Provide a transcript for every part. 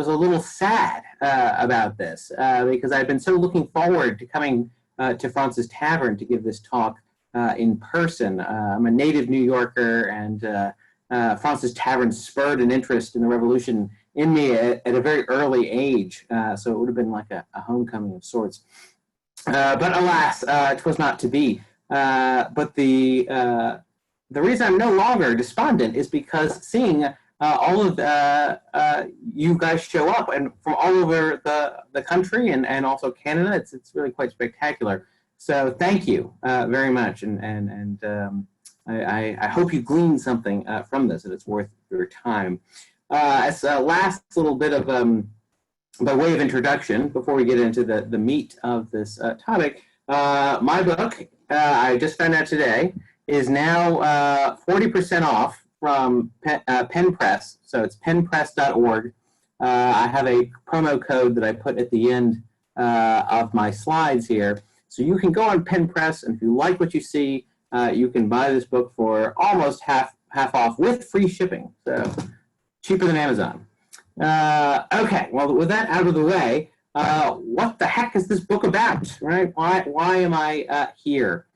was a little sad about this because I'd been so looking forward to coming to Fraunces Tavern to give this talk in person. I'm a native New Yorker, and Fraunces Tavern spurred an interest in the revolution in me at a very early age, so it would have been like a homecoming of sorts. But alas, it was not to be. But the reason I'm no longer despondent is because seeing all of you guys show up, and from all over the country and also Canada, it's really quite spectacular. So thank you very much, and I hope you glean something from this, and it's worth your time. As a last little bit of by way of introduction, before we get into the meat of this topic, my book, I just found out today, is now 40% off from Pen Press. So it's penpress.org. I have a promo code that I put at the end of my slides here. So you can go on Pen Press, and if you like what you see, you can buy this book for almost half off with free shipping. So cheaper than Amazon. Okay, well, with that out of the way, what the heck is this book about, right? Why am I here?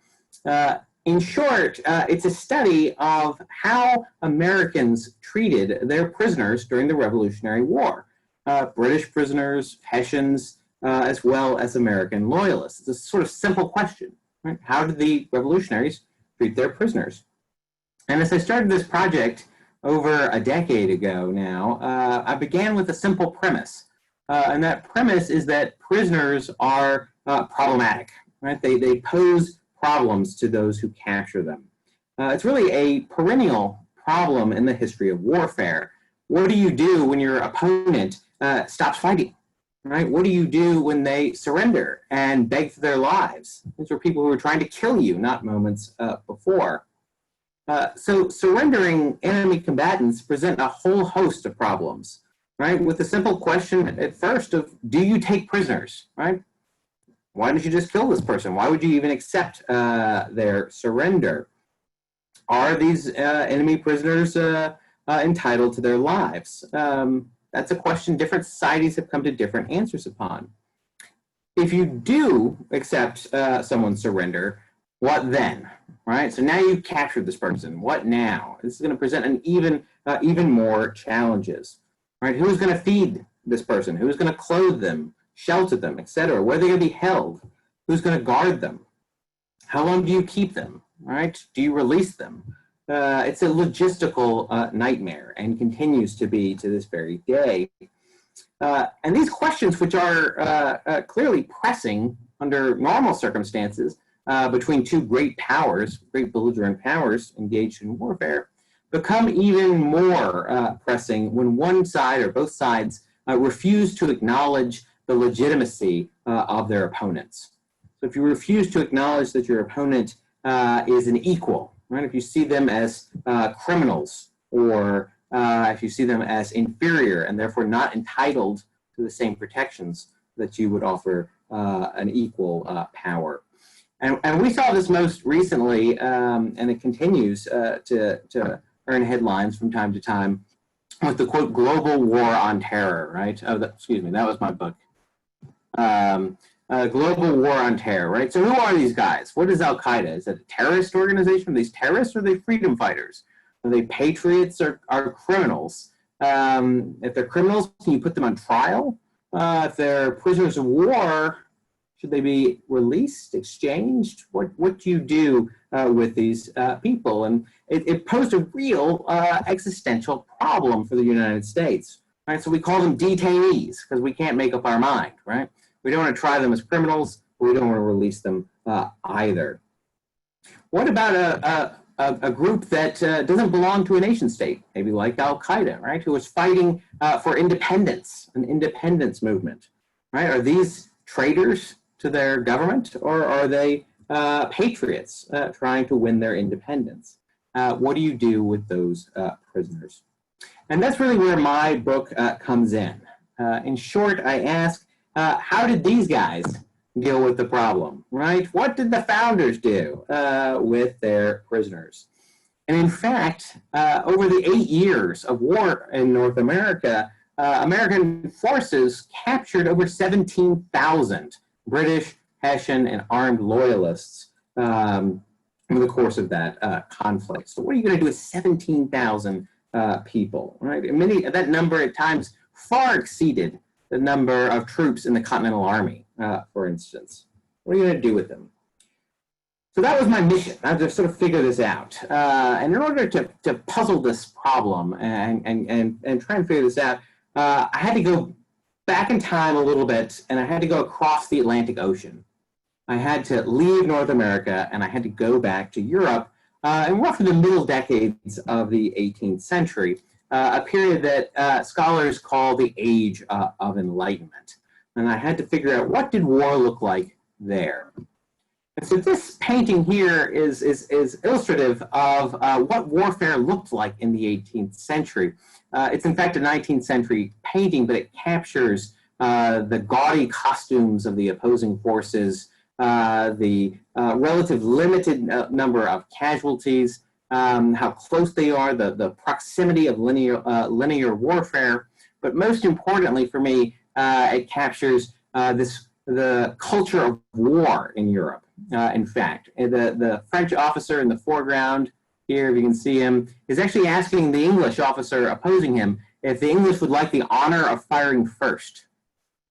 In short, it's a study of how Americans treated their prisoners during the Revolutionary War. British prisoners, Hessians, as well as American loyalists. It's a sort of simple question, right? How did the revolutionaries treat their prisoners? And as I started this project over a decade ago now, I began with a simple premise. And that premise is that prisoners are problematic, right? They pose problems to those who capture them. It's really a perennial problem in the history of warfare. What do you do when your opponent stops fighting, right? What do you do when they surrender and beg for their lives? These were people who were trying to kill you, not moments before. So surrendering enemy combatants present a whole host of problems, right? With the simple question at first of, do you take prisoners, right? Why don't you just kill this person? Why would you even accept their surrender? Are these enemy prisoners entitled to their lives? That's a question different societies have come to different answers upon. If you do accept someone's surrender, what then, right? So now you've captured this person. What now? This is going to present an even more challenges, right? Who's going to feed this person? Who's going to clothe them, shelter them, etc.? Where are they going to be held? Who's going to guard them? How long do you keep them, right? Do you release them? It's a logistical nightmare and continues to be to this very day. And these questions, which are clearly pressing under normal circumstances, between two great powers, great belligerent powers engaged in warfare, become even more pressing when one side or both sides refuse to acknowledge the legitimacy of their opponents. So if you refuse to acknowledge that your opponent is an equal, right? If you see them as criminals, or if you see them as inferior and therefore not entitled to the same protections that you would offer an equal power. And we saw this most recently, and it continues to earn headlines from time to time with the, quote, global war on terror, right? Excuse me, that was my book. Global war on terror, right? So who are these guys? What is Al-Qaeda? Is it a terrorist organization? Are these terrorists or are they freedom fighters? Are they patriots or are criminals? If they're criminals, can you put them on trial? If they're prisoners of war, should they be released, exchanged? What do you do with these people? And it posed a real existential problem for the United States. Right? So we call them detainees because we can't make up our mind, right? We don't want to try them as criminals, but we don't want to release them either. What about a group that doesn't belong to a nation state, maybe like Al-Qaeda, right? Who is fighting for independence, an independence movement, right? Are these traitors to their government, or are they patriots trying to win their independence? What do you do with those prisoners? And that's really where my book comes in. In short, I ask, how did these guys deal with the problem, right? What did the founders do with their prisoners? And in fact, over the 8 years of war in North America, American forces captured over 17,000 British, Hessian, and armed loyalists over the course of that conflict. So what are you going to do with 17,000 people, right? And that number at times far exceeded the number of troops in the Continental Army, for instance. What are you going to do with them? So that was my mission. I had to sort of figure this out. And in order to puzzle this problem and try and figure this out, I had to go back in time a little bit, and I had to go across the Atlantic Ocean. I had to leave North America, and I had to go back to Europe in roughly the middle decades of the 18th century, a period that scholars call the Age of Enlightenment. And I had to figure out, what did war look like there? And so this painting here is illustrative of what warfare looked like in the 18th century. It's in fact a 19th century painting, but it captures the gaudy costumes of the opposing forces, the relative limited number of casualties, how close they are, the proximity of linear warfare, but most importantly for me, it captures the culture of war in Europe. In fact, the French officer in the foreground here, if you can see him, is actually asking the English officer opposing him if the English would like the honor of firing first.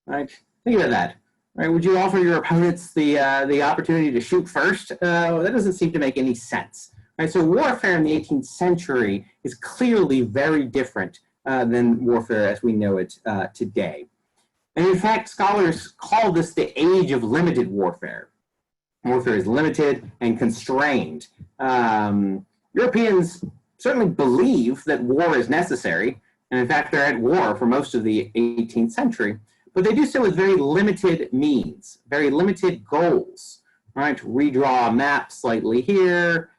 Right? Think about that. Right? Would you offer your opponents the opportunity to shoot first? That doesn't seem to make any sense. Right? So warfare in the 18th century is clearly very different than warfare as we know it today. And in fact, scholars call this the age of limited warfare. Warfare is limited and constrained. Europeans certainly believe that war is necessary, and in fact, they're at war for most of the 18th century, but they do so with very limited means, very limited goals, right? Redraw a map slightly here,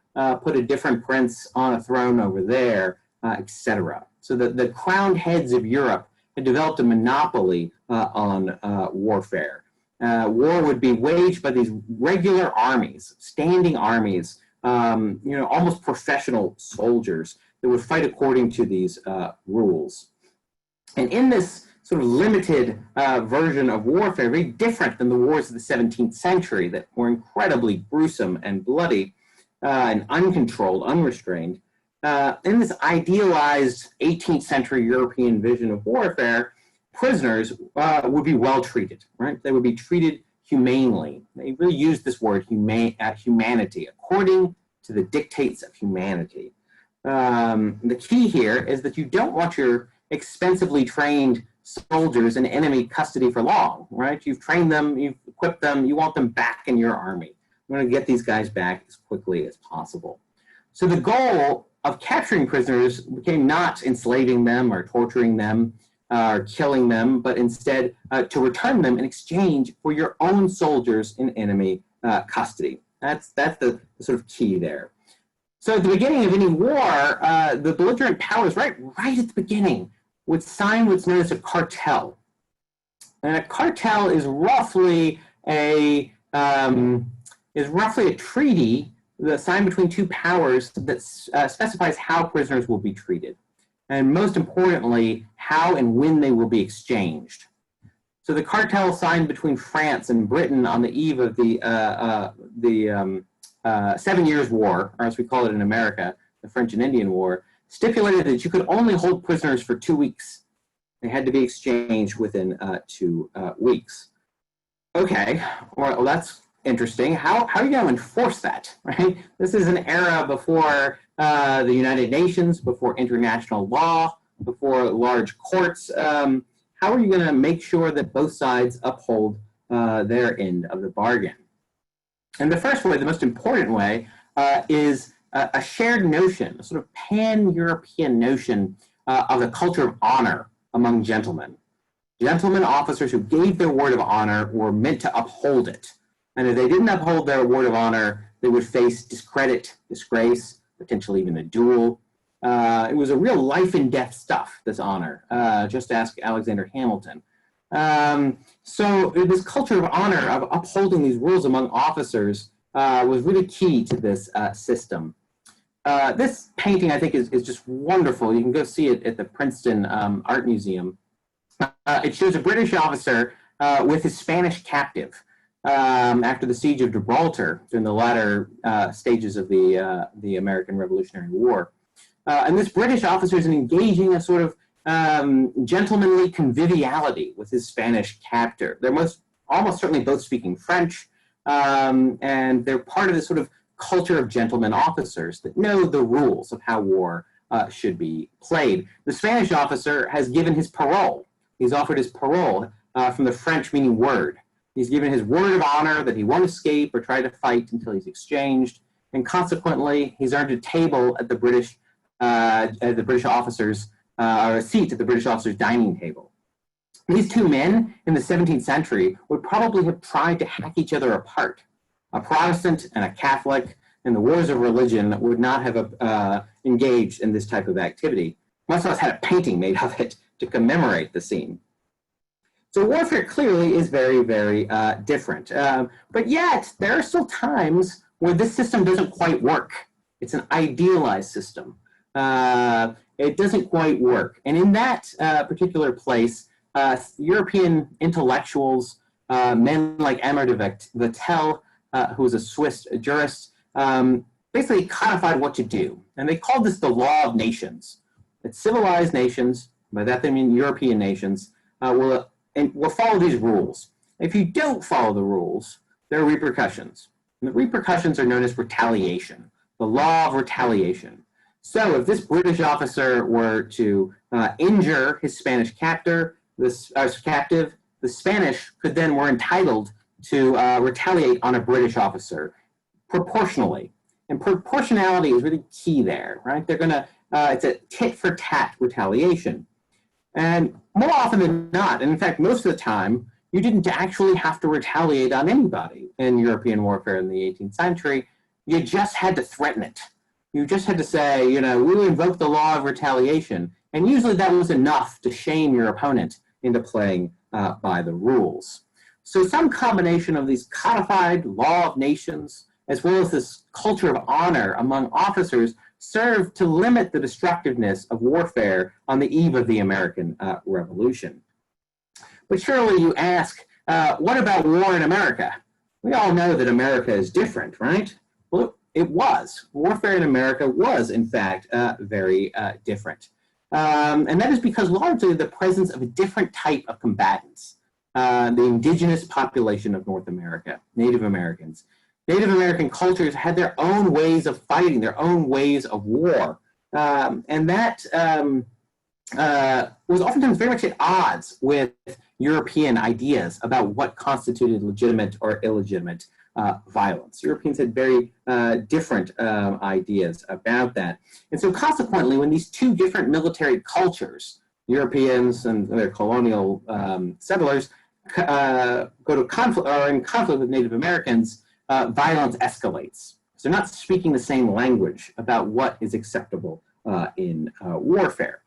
put a different prince on a throne over there, etc. So the crowned heads of Europe had developed a monopoly on warfare. War would be waged by these regular armies, standing armies, almost professional soldiers that would fight according to these rules. And in this sort of limited version of warfare, very different than the wars of the 17th century that were incredibly gruesome and bloody and uncontrolled, unrestrained, in this idealized 18th century European vision of warfare, prisoners would be well treated, right? They would be treated humanely. They really use this word, humanity, according to the dictates of humanity. The key here is that you don't want your expensively trained soldiers in enemy custody for long, right? You've trained them, you've equipped them, you want them back in your army. You want to get these guys back as quickly as possible. So the goal of capturing prisoners became not enslaving them or torturing them, or killing them, but instead to return them in exchange for your own soldiers in enemy custody. That's the sort of key there. So at the beginning of any war, the belligerent powers, right at the beginning, would sign what's known as a cartel. And a cartel is roughly a treaty signed between two powers that specifies how prisoners will be treated, and most importantly, how and when they will be exchanged. So the cartel signed between France and Britain on the eve of the 7 Years' War, or as we call it in America, the French and Indian War, stipulated that you could only hold prisoners for 2 weeks. They had to be exchanged within 2 weeks. Okay, well, that's interesting. How are you going to enforce that, right? This is an era before the United Nations, before international law, before large courts. How are you going to make sure that both sides uphold their end of the bargain? And the first way, the most important way, is a shared notion, a sort of pan-European notion of the culture of honor among gentlemen. Gentlemen officers who gave their word of honor were meant to uphold it. And if they didn't uphold their word of honor, they would face discredit, disgrace, potentially even a duel. It was a real life and death stuff, this honor. Just ask Alexander Hamilton. So this culture of honor, of upholding these rules among officers, was really key to this system. This painting, I think, is just wonderful. You can go see it at the Princeton Art Museum. It shows a British officer with his Spanish captive after the siege of Gibraltar during the latter stages of the American Revolutionary War. And this British officer is engaging a sort of gentlemanly conviviality with his Spanish captor. They're almost certainly both speaking French, and they're part of this sort of culture of gentlemen officers that know the rules of how war should be played. The Spanish officer has given his parole. He's offered his parole from the French meaning word. He's given his word of honor that he won't escape or try to fight until he's exchanged, and consequently, he's earned a table at the British officers, or a seat at the British officers' dining table. These two men in the 17th century would probably have tried to hack each other apart. A Protestant and a Catholic in the wars of religion would not have engaged in this type of activity, much less had a painting made of it to commemorate the scene. So warfare clearly is very, very different. But yet, there are still times where this system doesn't quite work. It's an idealized system. It doesn't quite work. And in that particular place, European intellectuals, men like Aimé de Vattel, who was a Swiss jurist, basically codified what to do. And they called this the law of nations. That civilized nations, by that they mean European nations, will follow these rules. If you don't follow the rules, there are repercussions. And the repercussions are known as retaliation, the law of retaliation. So if this British officer were to injure his Spanish captive, the Spanish were entitled to retaliate on a British officer proportionally. And proportionality is really key there, right? They're gonna, it's a tit for tat retaliation. And more often than not, and in fact, most of the time, you didn't actually have to retaliate on anybody in European warfare in the 18th century. You just had to threaten it. You just had to say, you know, we will invoke the law of retaliation. And usually that was enough to shame your opponent into playing by the rules. So some combination of these codified law of nations, as well as this culture of honor among officers, served to limit the destructiveness of warfare on the eve of the American Revolution. But surely you ask, what about war in America? We all know that America is different, right? Well, it was. Warfare in America was, in fact, very different. And that is because largely the presence of a different type of combatants, the indigenous population of North America, Native Americans. Native American cultures had their own ways of fighting, their own ways of war. And that was oftentimes very much at odds with European ideas about what constituted legitimate or illegitimate violence. Europeans had very different ideas about that. And so consequently, when these two different military cultures, Europeans and their colonial settlers, go to conflict, or are in conflict with Native Americans, violence escalates. So they're not speaking the same language about what is acceptable in warfare.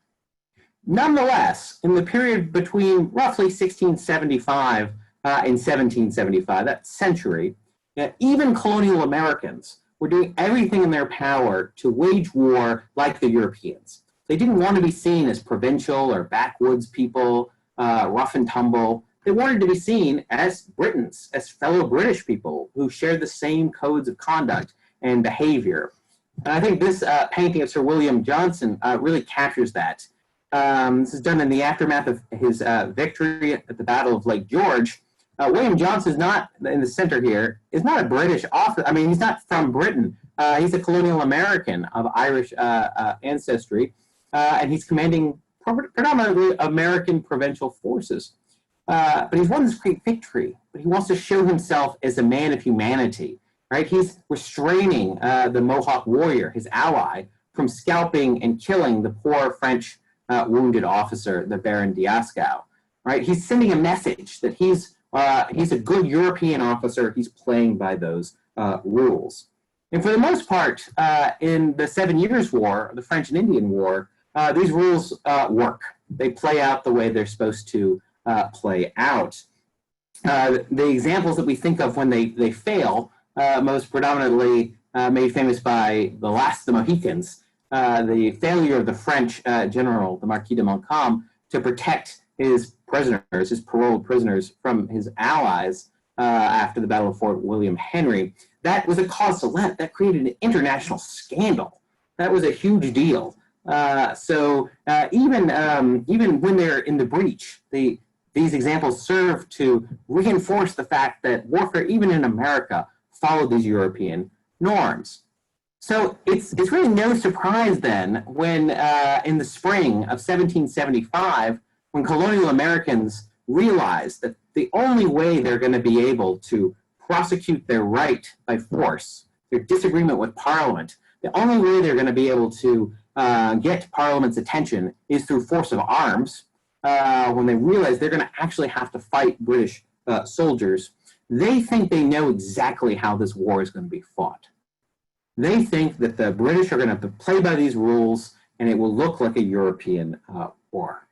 Nonetheless, in the period between roughly 1675 and 1775, that century, even colonial Americans were doing everything in their power to wage war like the Europeans. They didn't want to be seen as provincial or backwoods people, rough and tumble. They wanted to be seen as Britons, as fellow British people who shared the same codes of conduct and behavior. And I think this painting of Sir William Johnson really captures that. This is done in the aftermath of his victory at the Battle of Lake George. William Johnson is not, in the center here, is not a British officer. I mean, he's not from Britain. He's a colonial American of Irish ancestry, and he's commanding predominantly American provincial forces. But he's won this great victory, but he wants to show himself as a man of humanity, right? He's restraining the Mohawk warrior, his ally, from scalping and killing the poor French wounded officer, the Baron Dieskau, right? He's sending a message that he's a good European officer. He's playing by those rules. And for the most part, in the 7 Years' War, the French and Indian War, these rules work. They play out the way they're supposed to play out. The examples that we think of when they fail, most predominantly made famous by the last of the Mohicans, the failure of the French general, the Marquis de Montcalm, to protect his prisoners, his paroled prisoners from his allies after the Battle of Fort William Henry, that was a cause célèbre. That created an international scandal. That was a huge deal. Even when they're in the breach, these examples serve to reinforce the fact that warfare, even in America, followed these European norms. So it's really no surprise then when in the spring of 1775, when colonial Americans realized that the only way they're going to be able to prosecute their right by force, their disagreement with Parliament, the only way they're going to be able to get Parliament's attention is through force of arms. When they realize they're going to actually have to fight British soldiers, they think they know exactly how this war is going to be fought. They think that the British are going to have to play by these rules and it will look like a European war.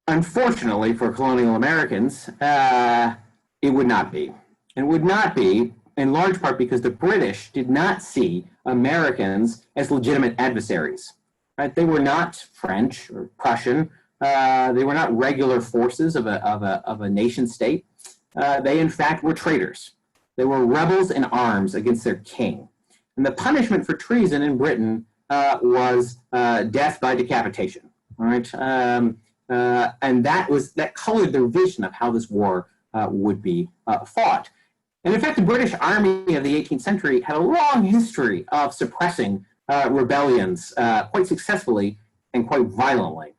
Unfortunately for colonial Americans, it would not be. It would not be in large part because the British did not see Americans as legitimate adversaries. Right? They were not French or Prussian. They were not regular forces of a nation state. They, in fact, were traitors. They were rebels in arms against their king. And the punishment for treason in Britain was death by decapitation. All right? And that colored their vision of how this war would be fought. And in fact, the British Army of the 18th century had a long history of suppressing rebellions quite successfully and quite violently.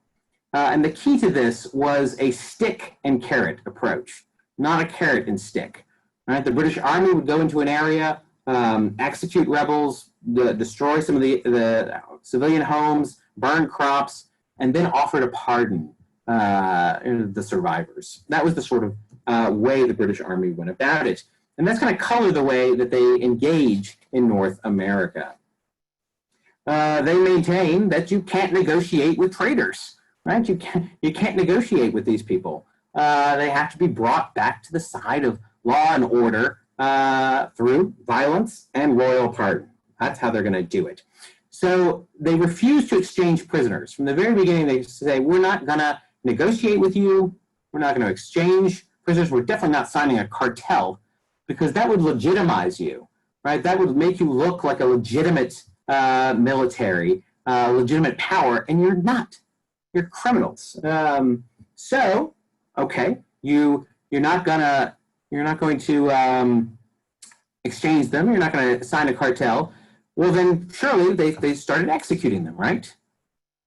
And the key to this was a stick and carrot approach, not a carrot and stick. Right? The British Army would go into an area, execute rebels, destroy some of the civilian homes, burn crops, and then offer to pardon the survivors. That was the sort of way the British Army went about it. And that's going to color the way that they engage in North America. They maintain that you can't negotiate with traitors, right? You can't negotiate with these people. They have to be brought back to the side of law and order through violence and royal pardon. That's how they're going to do it. So they refuse to exchange prisoners. From the very beginning, they say, we're not going to negotiate with you. We're not going to exchange prisoners. We're definitely not signing a cartel because that would legitimize you, right? That would make you look like a legitimate military, legitimate power, and you're not. You're criminals. So, okay, you're not going to exchange them. You're not going to sign a cartel. Well, then surely they started executing them, right?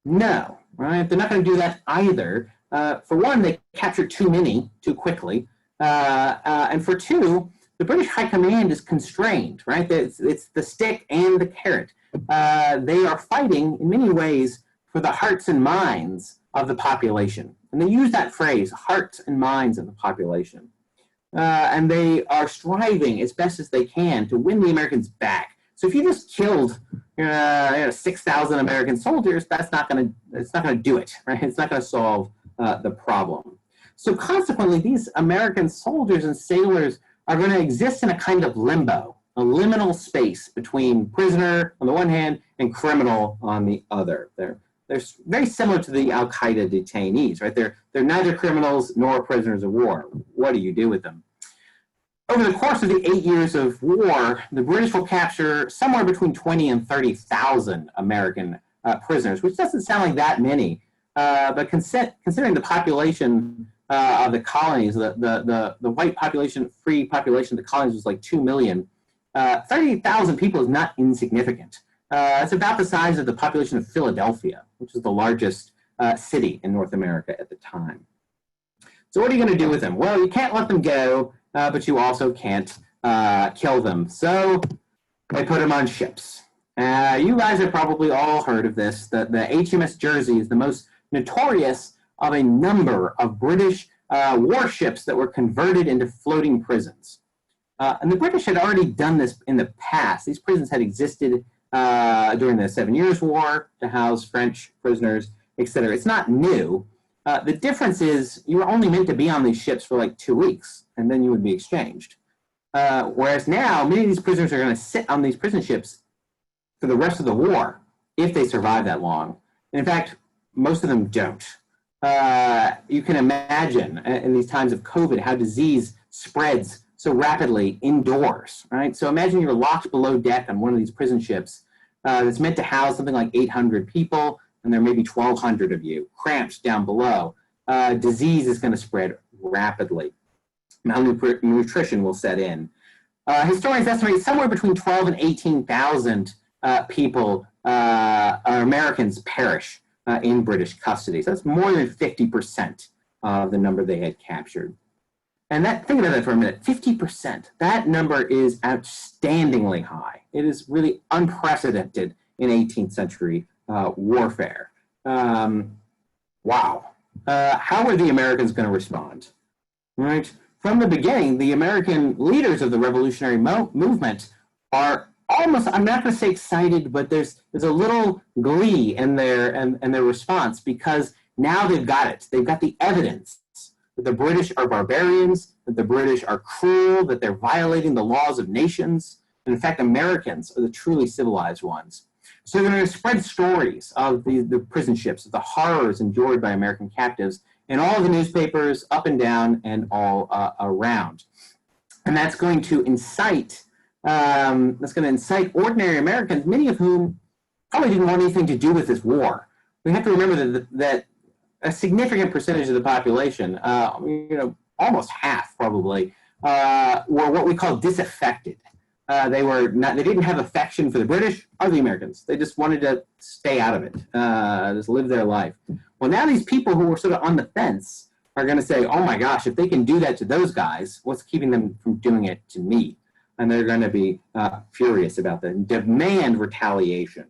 No, right? They're not going to do that either. For one, they captured too many too quickly, and for two, the British High Command is constrained, right? It's the stick and the carrot. They are fighting, in many ways, for the hearts and minds of the population. And they use that phrase, hearts and minds of the population. And they are striving as best as they can to win the Americans back. So if you just killed 6,000 American soldiers, it's not going to do it, right? It's not going to solve the problem. So consequently, these American soldiers and sailors are going to exist in a kind of limbo, a liminal space between prisoner on the one hand and criminal on the other. They're very similar to the Al-Qaeda detainees, right? They're neither criminals nor prisoners of war. What do you do with them? Over the course of the 8 years of war, the British will capture somewhere between 20 and 30,000 American prisoners, which doesn't sound like that many, but considering the population of the colonies, the white population, free population of the colonies was like 2 million. 30,000 people is not insignificant. It's about the size of the population of Philadelphia, which is the largest city in North America at the time. So what are you going to do with them? Well, you can't let them go, but you also can't kill them. So they put them on ships. You guys have probably all heard of this. The HMS Jersey is the most notorious of a number of British warships that were converted into floating prisons. And the British had already done this in the past. These prisons had existed during the 7 Years' War to house French prisoners, etc. It's not new. The difference is you were only meant to be on these ships for like 2 weeks, and then you would be exchanged. Whereas now, many of these prisoners are going to sit on these prison ships for the rest of the war, if they survive that long. And in fact, most of them don't. You can imagine in these times of COVID how disease spreads so rapidly indoors, right? So imagine you're locked below deck on one of these prison ships that's meant to house something like 800 people, and there may be 1,200 of you cramped down below. Disease is going to spread rapidly. Malnutrition will set in. Historians estimate somewhere between 12 and 18,000 people, Americans, perish in British custody. So that's more than 50% of the number they had captured. And think about that for a minute, 50%. That number is outstandingly high. It is really unprecedented in 18th century warfare. Wow. How are the Americans going to respond? Right? From the beginning, the American leaders of the revolutionary movement are almost, I'm not going to say excited, but there's a little glee in their response, because now they've got it. They've got the evidence that the British are barbarians, that the British are cruel, that they're violating the laws of nations. And in fact, Americans are the truly civilized ones. So they're going to spread stories of the prison ships, of the horrors endured by American captives in all the newspapers, up and down and all around. And that's going to incite ordinary Americans, many of whom probably didn't want anything to do with this war. We have to remember that a significant percentage of the population, almost half probably, were what we call disaffected. They didn't have affection for the British or the Americans. They just wanted to stay out of it, just live their life. Well, now these people who were sort of on the fence are going to say, oh my gosh, if they can do that to those guys, what's keeping them from doing it to me? And they're going to be furious about that and demand retaliation.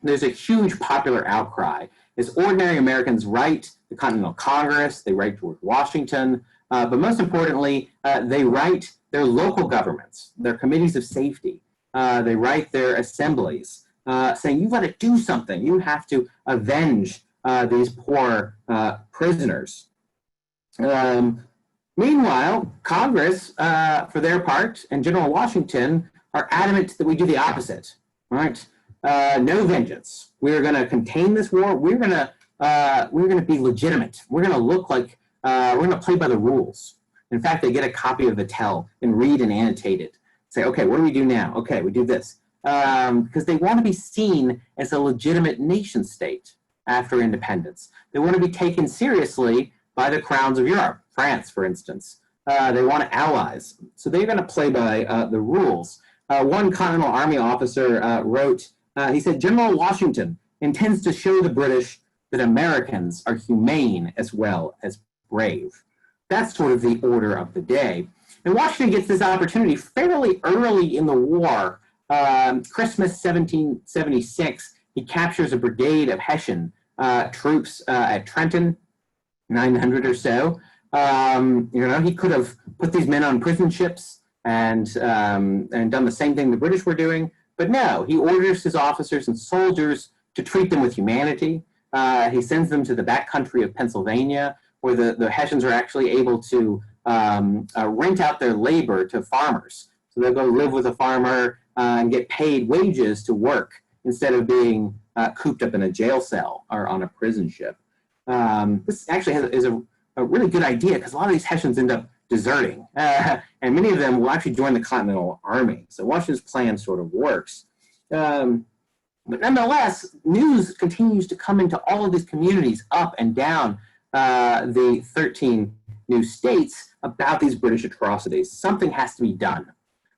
There's a huge popular outcry as ordinary Americans write the Continental Congress, they write George Washington, but most importantly, they write their local governments, their committees of safety. They write their assemblies saying, you've got to do something. You have to avenge these poor prisoners. Meanwhile, Congress, for their part, and General Washington are adamant that we do the opposite, right? No vengeance. We're going to contain this war. We're going to be legitimate. We're going to look like we're going to play by the rules. In fact, they get a copy of the Tell and read and annotate it. Say, okay, what do we do now? Okay, we do this. Because they want to be seen as a legitimate nation state after independence. They want to be taken seriously by the crowns of Europe, France, for instance. They want allies. So they're going to play by the rules. One Continental Army officer wrote, he said, General Washington intends to show the British that Americans are humane as well as brave. That's sort of the order of the day. And Washington gets this opportunity fairly early in the war. Christmas 1776, he captures a brigade of Hessian troops at Trenton, 900 or so. He could have put these men on prison ships and done the same thing the British were doing, but no, he orders his officers and soldiers to treat them with humanity. He sends them to the backcountry of Pennsylvania, where the Hessians are actually able to rent out their labor to farmers. So they'll go live with a farmer and get paid wages to work instead of being cooped up in a jail cell or on a prison ship. This actually is a really good idea, because a lot of these Hessians end up deserting, and many of them will actually join the Continental Army. So Washington's plan sort of works. But nonetheless, news continues to come into all of these communities up and down the 13 new states about these British atrocities. Something has to be done.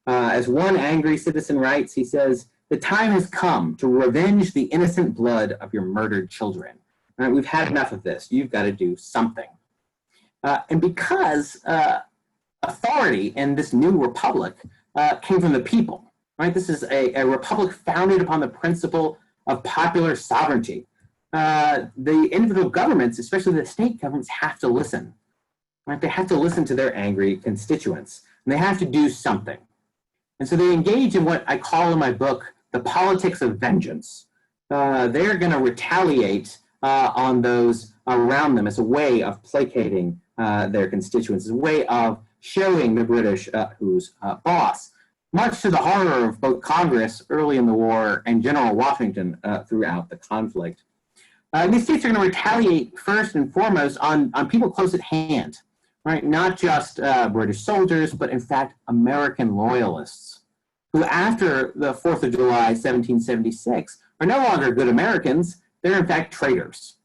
As one angry citizen writes, he says, the time has come to revenge the innocent blood of your murdered children. Right, we've had enough of this. You've got to do something. And because authority in this new republic came from the people, right? This is a republic founded upon the principle of popular sovereignty. The individual governments, especially the state governments, have to listen. Right? They have to listen to their angry constituents, and they have to do something. And so they engage in what I call in my book the politics of vengeance. They're going to retaliate on those around them as a way of placating their constituents, as a way of showing the British who's boss, much to the horror of both Congress early in the war and General Washington throughout the conflict. These states are going to retaliate first and foremost on people close at hand, right? Not just British soldiers, but in fact, American loyalists, who after the 4th of July, 1776, are no longer good Americans. They're in fact traitors,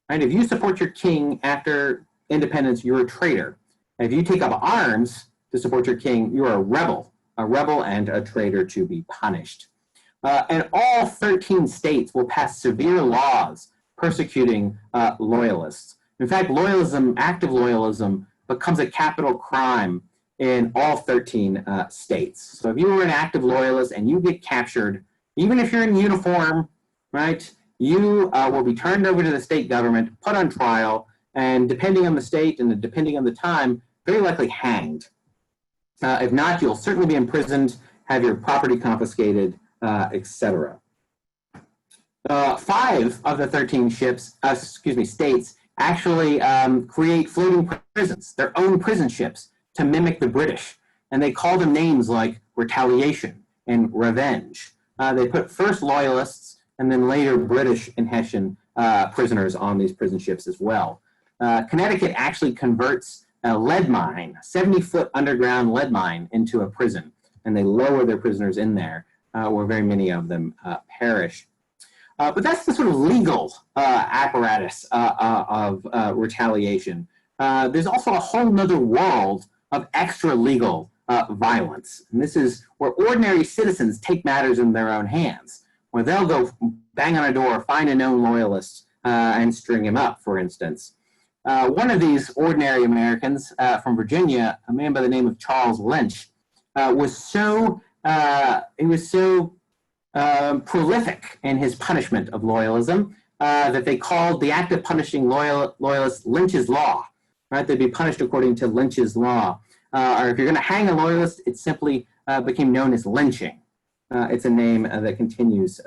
right? If you support your king after independence, you're a traitor. If you take up arms to support your king, you're a rebel and a traitor to be punished. And all 13 states will pass severe laws persecuting loyalists. In fact, loyalism, active loyalism, becomes a capital crime in all 13 states. So if you were an active loyalist and you get captured, even if you're in uniform, right, you will be turned over to the state government, put on trial, and depending on the state and depending on the time, very likely hanged. If not, you'll certainly be imprisoned, have your property confiscated, etc. 5 of the 13 states actually create floating prisons, their own prison ships, to mimic the British. And they call them names like retaliation and revenge. They put first loyalists and then later British and Hessian prisoners on these prison ships as well. Connecticut actually converts a lead mine, 70-foot underground lead mine, into a prison. And they lower their prisoners in there, where very many of them perish. But that's the sort of legal apparatus of retaliation. There's also a whole nother world of extra-legal violence. And this is where ordinary citizens take matters in their own hands, where they'll go bang on a door, find a known loyalist, and string him up, for instance. One of these ordinary Americans from Virginia, a man by the name of Charles Lynch, was so prolific in his punishment of loyalism that they called the act of punishing loyalists Lynch's Law. Right? They'd be punished according to Lynch's Law. Or if you're going to hang a loyalist, it simply became known as lynching. It's a name that continues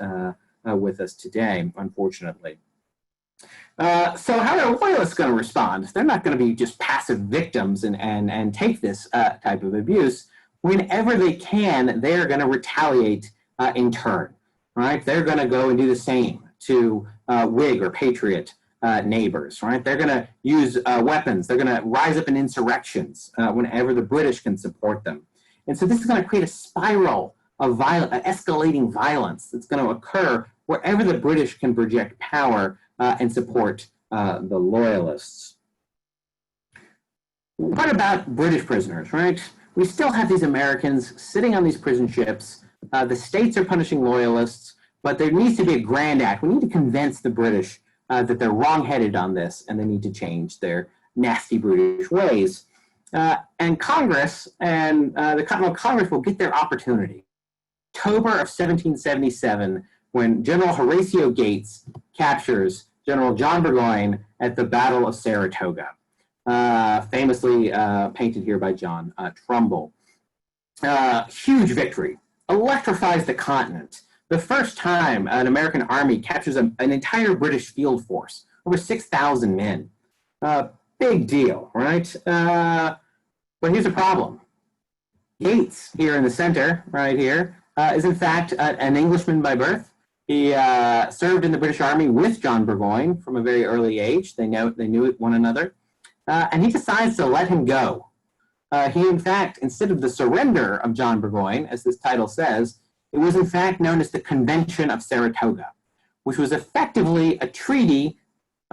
with us today, unfortunately. So how are loyalists going to respond? They're not going to be just passive victims and take this type of abuse. Whenever they can, they're going to retaliate in turn, right? They're going to go and do the same to Whig or Patriot neighbors, right? They're going to use weapons. They're going to rise up in insurrections whenever the British can support them. And so this is going to create a spiral of escalating violence that's going to occur wherever the British can project power and support the loyalists. What about British prisoners, right? We still have these Americans sitting on these prison ships. The states are punishing loyalists, but there needs to be a grand act. We need to convince the British that they're wrong-headed on this and they need to change their nasty British ways. And Congress and the Continental Congress will get their opportunity. October of 1777, when General Horatio Gates captures General John Burgoyne at the Battle of Saratoga, famously painted here by John Trumbull. Huge victory, electrifies the continent. The first time an American army captures an entire British field force, over 6,000 men. Big deal, right? But here's the problem. Gates, here in the center, right here, is in fact an Englishman by birth. He served in the British Army with John Burgoyne from a very early age. They knew one another. And he decides to let him go. He, in fact, instead of the surrender of John Burgoyne, as this title says, it was in fact known as the Convention of Saratoga, which was effectively a treaty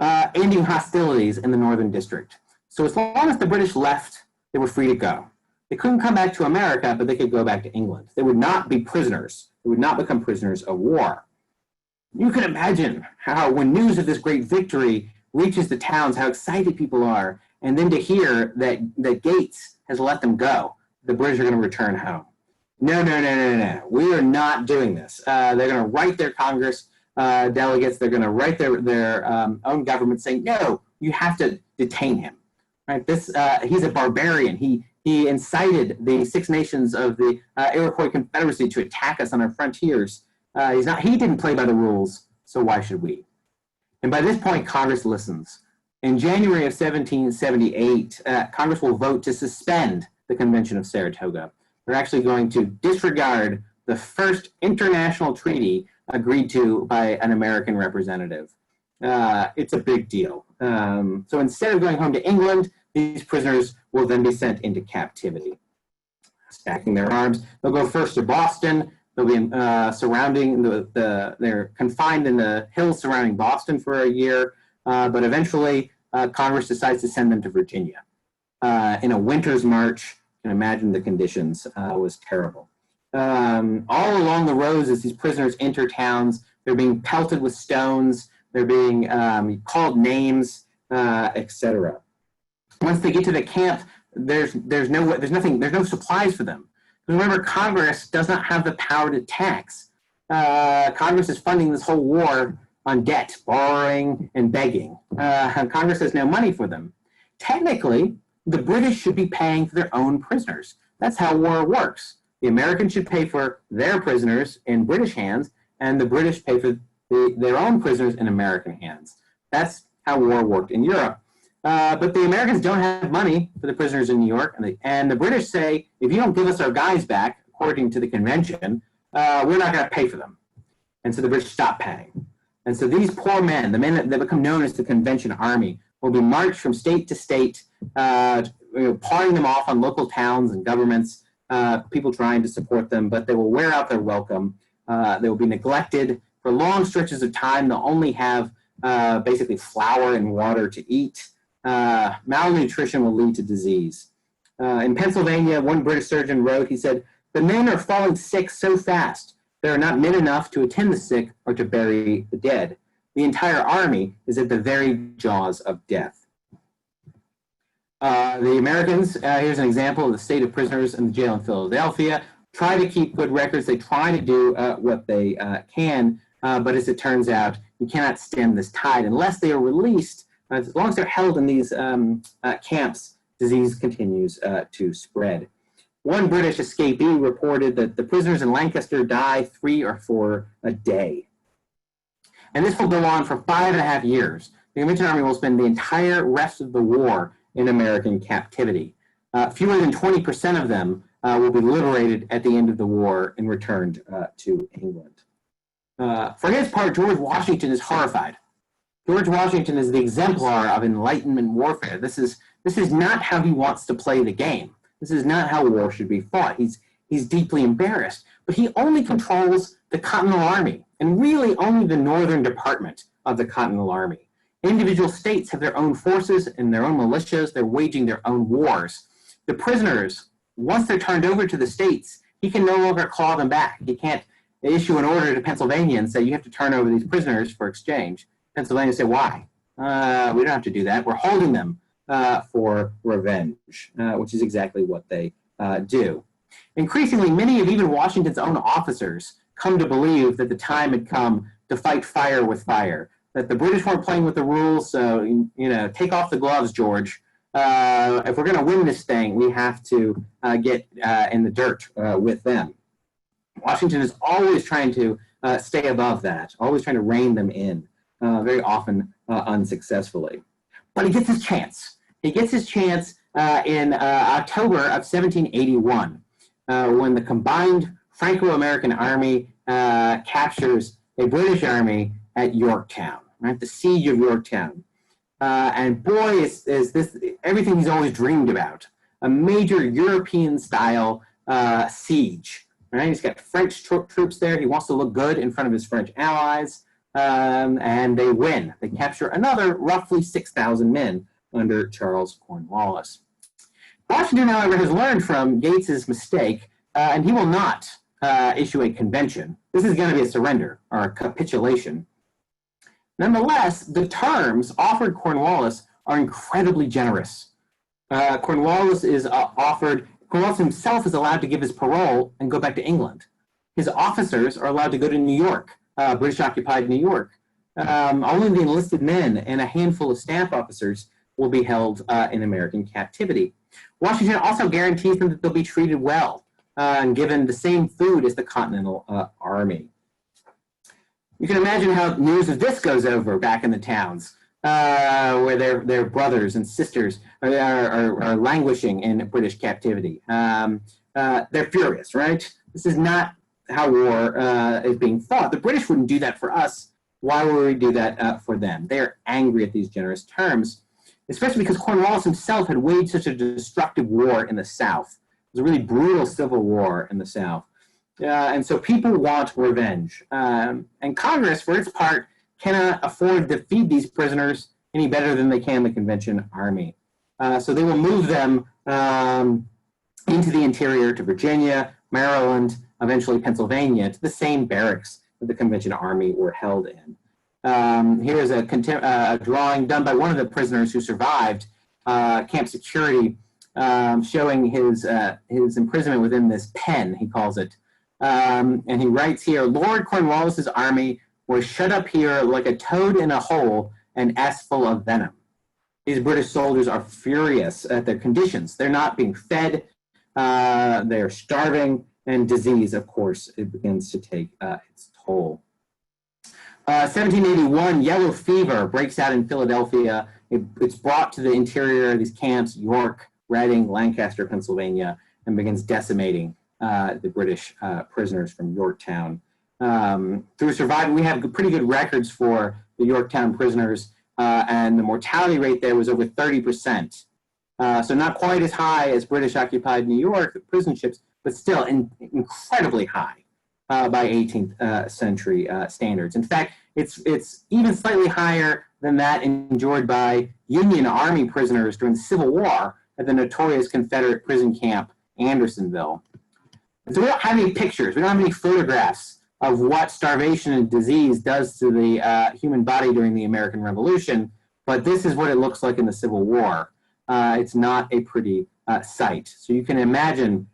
ending hostilities in the Northern District. So as long as the British left, they were free to go. They couldn't come back to America, but they could go back to England. They would not be prisoners. They would not become prisoners of war. You can imagine how when news of this great victory reaches the towns, how excited people are, and then to hear that Gates has let them go, the British are going to return home. No. We are not doing this. They're going to write their Congress delegates. They're going to write their own government saying, no, you have to detain him. Right? He's a barbarian. He incited the Six Nations of the Iroquois Confederacy to attack us on our frontiers. He didn't play by the rules, so why should we? And by this point, Congress listens. In January of 1778, Congress will vote to suspend the Convention of Saratoga. They're actually going to disregard the first international treaty agreed to by an American representative. it's a big deal. So instead of going home to England, these prisoners will then be sent into captivity. Stacking their arms, they'll go first to Boston. They'll be surrounding they're confined in the hills surrounding Boston for a year, but eventually Congress decides to send them to Virginia. In a winter's march, you can imagine the conditions was terrible. All along the roads as these prisoners enter towns, they're being pelted with stones, they're being called names, etc. Once they get to the camp, there's no supplies for them. Remember, Congress does not have the power to tax. Congress is funding this whole war on debt, borrowing, and begging. Congress has no money for them. Technically, the British should be paying for their own prisoners. That's how war works. The Americans should pay for their prisoners in British hands, and the British pay for their own prisoners in American hands. That's how war worked in Europe. But the Americans don't have money for the prisoners in New York, and the British say, if you don't give us our guys back, according to the convention, we're not going to pay for them. And so the British stop paying. And so these poor men, the men that become known as the Convention Army, will be marched from state to state, pawning them off on local towns and governments, people trying to support them, but they will wear out their welcome. They will be neglected for long stretches of time. They'll only have basically flour and water to eat. Malnutrition will lead to disease. In Pennsylvania, one British surgeon wrote, he said, "The men are falling sick so fast, there are not men enough to attend the sick or to bury the dead. The entire army is at the very jaws of death." The Americans, here's an example of the state of prisoners in the jail in Philadelphia, try to keep good records. They try to do what they can, but as it turns out, you cannot stem this tide unless they are released. As long as they're held in these camps, disease continues to spread. One British escapee reported that the prisoners in Lancaster die 3 or 4 a day. And this will go on for 5.5 years. The Convention Army will spend the entire rest of the war in American captivity. Fewer than 20% of them will be liberated at the end of the war and returned to England. For his part, George Washington is horrified. George Washington is the exemplar of Enlightenment warfare. This is not how he wants to play the game. This is not how war should be fought. He's deeply embarrassed, but he only controls the Continental Army, and really only the Northern Department of the Continental Army. Individual states have their own forces and their own militias. They're waging their own wars. The prisoners, once they're turned over to the states, he can no longer claw them back. He can't issue an order to Pennsylvania and say, you have to turn over these prisoners for exchange. Pennsylvania say, why? We don't have to do that. We're holding them for revenge, which is exactly what they do. Increasingly, many of even Washington's own officers come to believe that the time had come to fight fire with fire, that the British weren't playing with the rules, so, take off the gloves, George. If we're going to win this thing, we have to get in the dirt with them. Washington is always trying to stay above that, always trying to rein them in, very often unsuccessfully. But he gets his chance. He gets his chance in October of 1781, when the combined Franco-American army captures a British army at Yorktown, right? The siege of Yorktown. And boy, is this everything he's always dreamed about. A major European-style siege, right? He's got French troops there. He wants to look good in front of his French allies, and they win. They capture another roughly 6,000 men under Charles Cornwallis. Washington, however, has learned from Gates's mistake, and he will not issue a convention. This is going to be a surrender or a capitulation. Nonetheless, the terms offered Cornwallis are incredibly generous. Cornwallis himself is allowed to give his parole and go back to England. His officers are allowed to go to New York, British-occupied New York. Only the enlisted men and a handful of staff officers will be held in American captivity. Washington also guarantees them that they'll be treated well and given the same food as the Continental Army. You can imagine how news of this goes over back in the towns where their brothers and sisters are languishing in British captivity. They're furious, right? This is not how war is being fought. The British wouldn't do that for us. Why would we do that for them? They're angry at these generous terms, especially because Cornwallis himself had waged such a destructive war in the South. It was a really brutal civil war in the South. And so people want revenge. And Congress, for its part, cannot afford to feed these prisoners any better than they can the convention army. So they will move them into the interior to Virginia, Maryland, eventually Pennsylvania, to the same barracks that the convention army were held in. Here is a drawing done by one of the prisoners who survived camp security, showing his imprisonment within this pen, he calls it. And he writes here, Lord Cornwallis's army was shut up here like a toad in a hole and as full of venom. These British soldiers are furious at their conditions. They're not being fed, they're starving, and disease, of course, it begins to take its toll. 1781, yellow fever breaks out in Philadelphia. It's brought to the interior of these camps, York, Reading, Lancaster, Pennsylvania, and begins decimating the British prisoners from Yorktown. Through survival, we have pretty good records for the Yorktown prisoners, and the mortality rate there was over 30%. So not quite as high as British-occupied New York prison ships, but still incredibly high by 18th century standards. In fact, it's even slightly higher than that endured by Union Army prisoners during the Civil War at the notorious Confederate prison camp Andersonville. And so we don't have any pictures, we don't have any photographs of what starvation and disease does to the human body during the American Revolution, but this is what it looks like in the Civil War. It's not a pretty sight. So you can imagine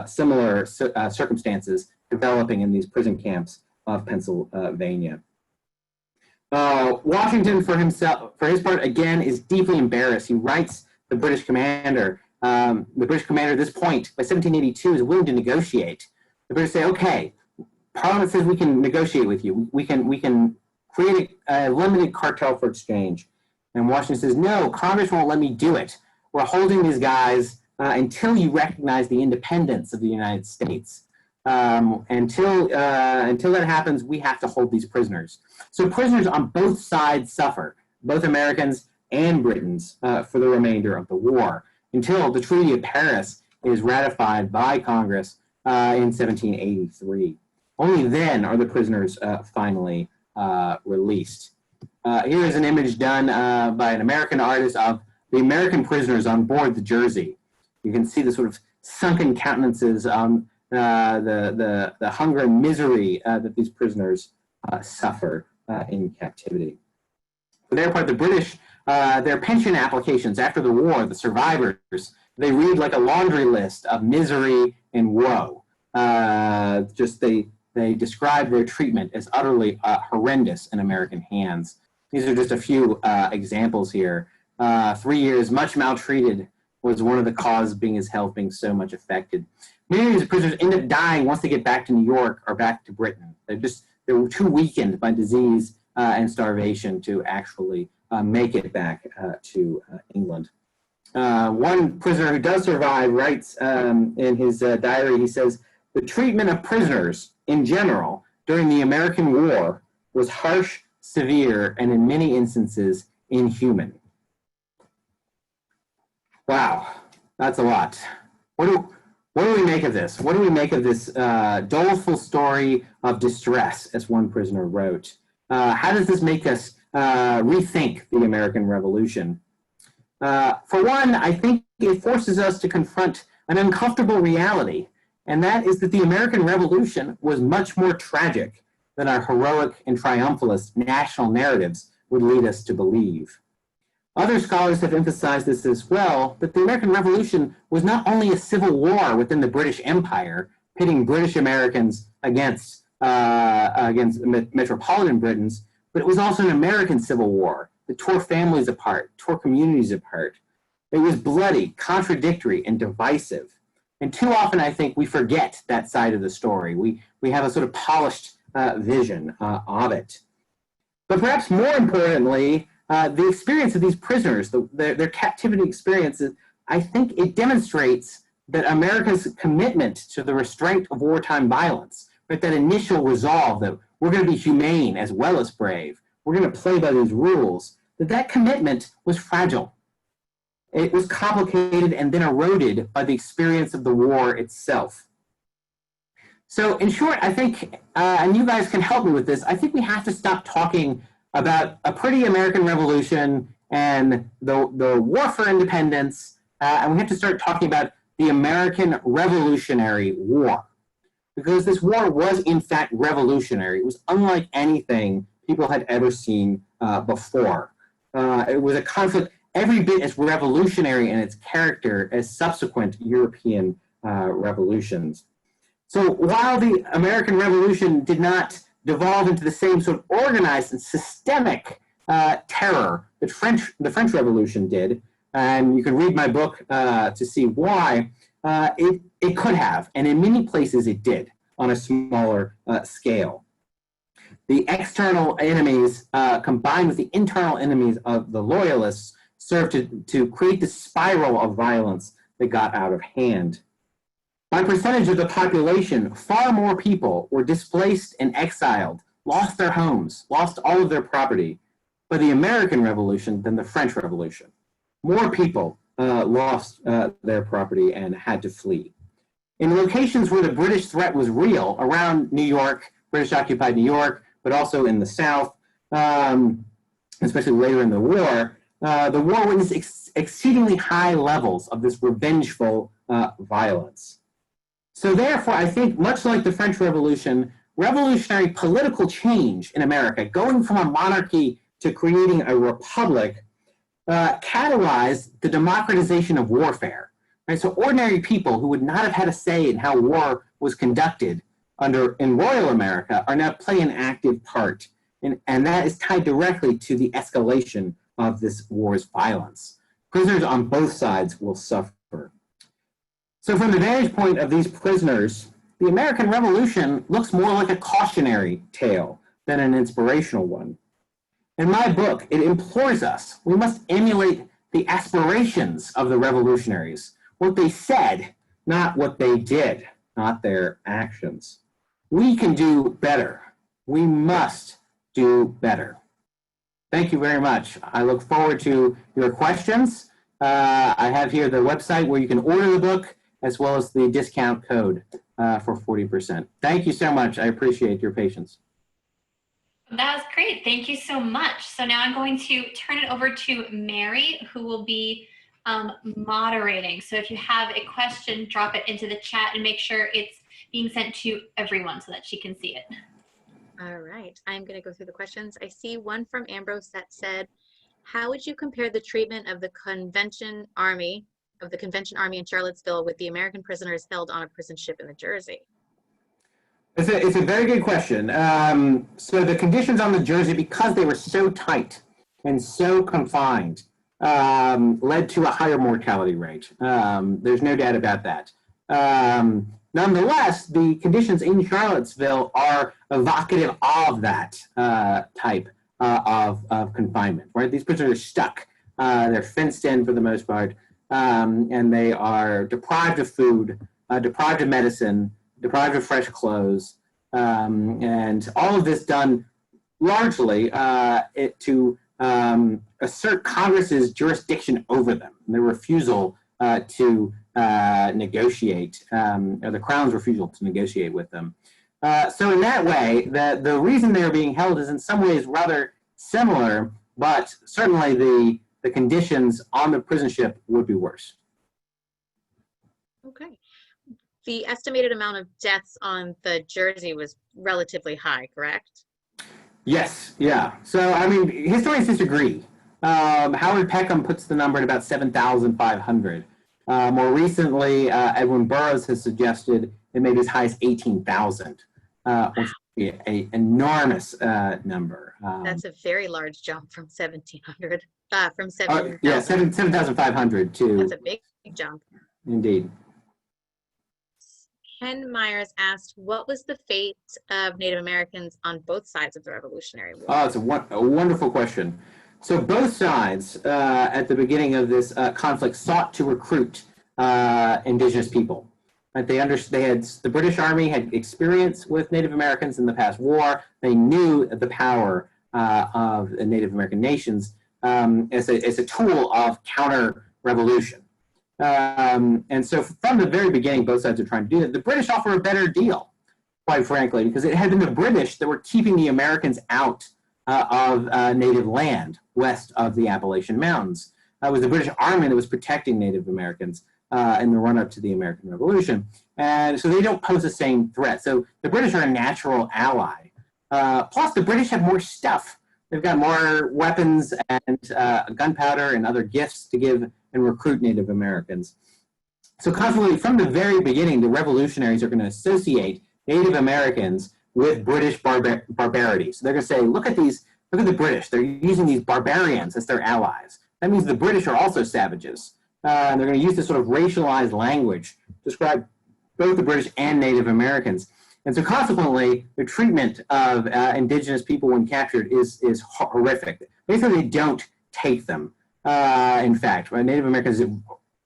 similar circumstances developing in these prison camps of Pennsylvania. Washington, for his part, again, is deeply embarrassed. He writes the British commander. The British commander at this point, by 1782, is willing to negotiate. The British say, okay, Parliament says we can negotiate with you. We can create a limited cartel for exchange. And Washington says, no, Congress won't let me do it. We're holding these guys until you recognize the independence of the United States. Until that happens, we have to hold these prisoners. So prisoners on both sides suffer, both Americans and Britons, for the remainder of the war, until the Treaty of Paris is ratified by Congress in 1783. Only then are the prisoners finally released. Here is an image done by an American artist of the American prisoners on board the Jersey. You can see the sort of sunken countenances on the hunger and misery that these prisoners suffer in captivity. For their part, the British, their pension applications after the war, the survivors, they read like a laundry list of misery and woe. They describe their treatment as utterly horrendous in American hands. These are just a few examples here. 3 years, much maltreated, was one of the causes being his health being so much affected. Many of these prisoners end up dying once they get back to New York or back to Britain. They were too weakened by disease and starvation to actually make it back to England. One prisoner who does survive writes in his diary, he says, the treatment of prisoners in general during the American War was harsh, severe, and in many instances inhuman. Wow, that's a lot. What do we make of this? What do we make of this doleful story of distress, as one prisoner wrote? How does this make us rethink the American Revolution? For one, I think it forces us to confront an uncomfortable reality, and that is that the American Revolution was much more tragic than our heroic and triumphalist national narratives would lead us to believe. Other scholars have emphasized this as well, that the American Revolution was not only a civil war within the British Empire, pitting British Americans against metropolitan Britons, but it was also an American civil war that tore families apart, tore communities apart. It was bloody, contradictory, and divisive. And too often, I think, we forget that side of the story. We have a sort of polished vision of it. But perhaps more importantly, the experience of these prisoners, their captivity experiences, I think it demonstrates that America's commitment to the restraint of wartime violence, right, that initial resolve that we're going to be humane as well as brave, we're going to play by these rules, that commitment was fragile. It was complicated and then eroded by the experience of the war itself. So in short, I think, and you guys can help me with this, I think we have to stop talking about a pretty American Revolution and the war for independence, and we have to start talking about the American Revolutionary War. Because this war was, in fact, revolutionary. It was unlike anything people had ever seen before. It was a conflict every bit as revolutionary in its character as subsequent European revolutions. So while the American Revolution did not devolve into the same sort of organized and systemic terror that the French Revolution did, and you can read my book to see why, it could have, and in many places it did, on a smaller scale. The external enemies combined with the internal enemies of the loyalists served to create this spiral of violence that got out of hand. By percentage of the population, far more people were displaced and exiled, lost their homes, lost all of their property by the American Revolution than the French Revolution. More people lost their property and had to flee. In locations where the British threat was real, around New York, British-occupied New York, but also in the South, especially later in the war witnessed exceedingly high levels of this revengeful violence. So therefore, I think, much like the French Revolution, revolutionary political change in America, going from a monarchy to creating a republic, catalyzed the democratization of warfare. Right? So ordinary people who would not have had a say in how war was conducted in Royal America are now playing an active part. And that is tied directly to the escalation of this war's violence. Prisoners on both sides will suffer. So from the vantage point of these prisoners, the American Revolution looks more like a cautionary tale than an inspirational one. In my book, it implores us, we must emulate the aspirations of the revolutionaries, what they said, not what they did, not their actions. We can do better. We must do better. Thank you very much. I look forward to your questions. I have here the website where you can order the book, as well as the discount code for 40%. Thank you so much. I appreciate your patience. That was great. Thank you so much. So now I'm going to turn it over to Mary, who will be moderating. So if you have a question, drop it into the chat and make sure it's being sent to everyone so that she can see it. All right, I'm going to go through the questions. I see one from Ambrose that said, how would you compare the treatment of the convention army in Charlottesville with the American prisoners held on a prison ship in the Jersey? It's a very good question. So the conditions on the Jersey, because they were so tight and so confined, led to a higher mortality rate. There's no doubt about that. Nonetheless, the conditions in Charlottesville are evocative of that type of confinement, right? These prisoners are stuck. They're fenced in for the most part, and they are deprived of food, deprived of medicine, deprived of fresh clothes, and all of this done largely to assert Congress's jurisdiction over them, and their refusal to negotiate, or the Crown's refusal to negotiate with them. So in that way, the reason they're being held is in some ways rather similar, but certainly the conditions on the prison ship would be worse. Okay. The estimated amount of deaths on the Jersey was relatively high, correct? Yes, yeah. So, I mean, historians disagree. Howard Peckham puts the number at about 7,500. More recently, Edwin Burroughs has suggested it may be as high as 18,000, which would be an enormous number. That's a very large jump from 1,700. From 7,000. Yeah, 7,500 to. That's a big jump. Indeed. Ken Myers asked, what was the fate of Native Americans on both sides of the Revolutionary War? Oh, it's a wonderful question. So both sides at the beginning of this conflict sought to recruit indigenous people. Right? The British Army had experience with Native Americans in the past war. They knew the power of the Native American nations as a tool of counter-revolution. And so from the very beginning, both sides are trying to do that. The British offer a better deal, quite frankly, because it had been the British that were keeping the Americans out of native land west of the Appalachian Mountains. It was the British Army that was protecting Native Americans in the run-up to the American Revolution. And so they don't pose the same threat. So the British are a natural ally. Plus, the British have more stuff. They've got more weapons and gunpowder and other gifts to give and recruit Native Americans. So consequently, from the very beginning, the revolutionaries are going to associate Native Americans with British barbarity. So they're going to say, look at the British. They're using these barbarians as their allies. That means the British are also savages. And they're going to use this sort of racialized language to describe both the British and Native Americans. And so consequently, the treatment of indigenous people when captured is horrific. Basically, they don't take them. In fact, Native Americans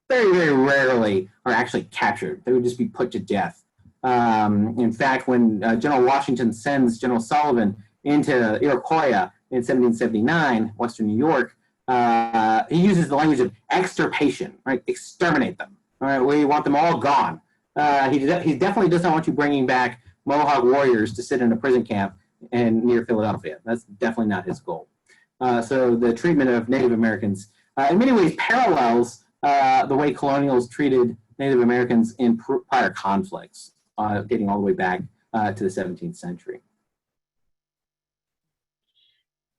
very, very rarely are actually captured. They would just be put to death. In fact, when General Washington sends General Sullivan into Iroquois in 1779, Western New York, he uses the language of extirpation, right? Exterminate them. All right, we want them all gone. He definitely does not want you bringing back Mohawk warriors to sit in a prison camp near Philadelphia. That's definitely not his goal. So the treatment of Native Americans, in many ways, parallels the way colonials treated Native Americans in prior conflicts, dating all the way back to the 17th century.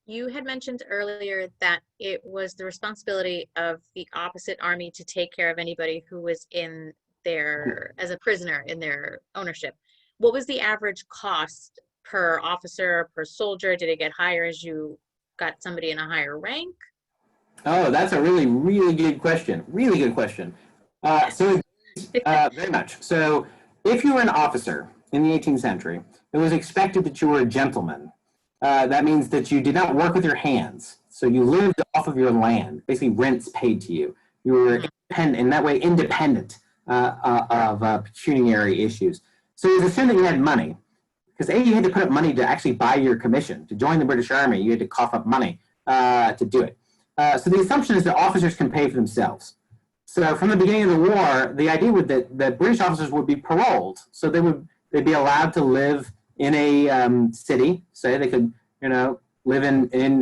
You had mentioned earlier that it was the responsibility of the opposite army to take care of anybody who was in their, as a prisoner in their ownership. What was the average cost per officer, per soldier? Did it get higher as you got somebody in a higher rank? Oh, that's a really, really good question. Really good question. Very much. So if you were an officer in the 18th century, it was expected that you were a gentleman. That means that you did not work with your hands. So you lived off of your land, basically rents paid to you. You were independent, in that way independent of pecuniary issues. So it was assumed that you had money. Because A, you had to put up money to actually buy your commission. To join the British Army, you had to cough up money to do it. So the assumption is that officers can pay for themselves. So from the beginning of the war, the idea was that British officers would be paroled. So they'd be allowed to live in a city. Say they could, live in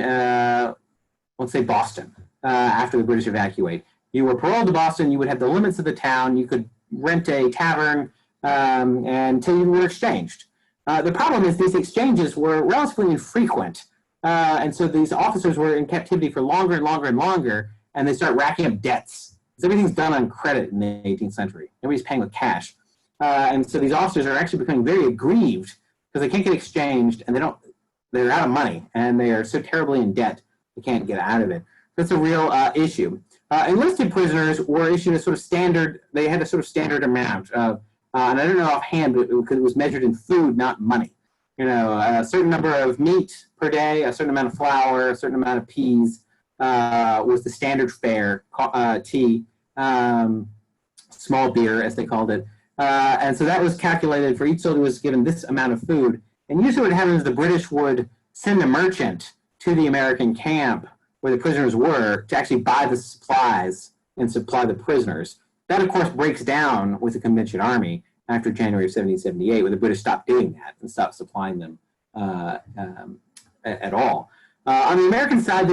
let's say Boston after the British evacuate. You were paroled to Boston. You would have the limits of the town. You could rent a tavern until you were exchanged. The problem is these exchanges were relatively infrequent. And so these officers were in captivity for longer and longer and longer, and they start racking up debts. So everything's done on credit in the 18th century. Nobody's paying with cash. And so these officers are actually becoming very aggrieved because they can't get exchanged, and they're out of money, and they are so terribly in debt they can't get out of it. That's a real issue. Enlisted prisoners were issued a sort of standard, they had a sort of standard amount of, and I don't know offhand, but because it was measured in food, not money. A certain number of meat per day, a certain amount of flour, a certain amount of peas was the standard fare, tea, small beer, as they called it. And so that was calculated for each soldier was given this amount of food. And usually what happens is the British would send a merchant to the American camp where the prisoners were to actually buy the supplies and supply the prisoners. That, of course, breaks down with the Convention Army after January of 1778, when the British stopped doing that and stopped supplying them at all. On the American side,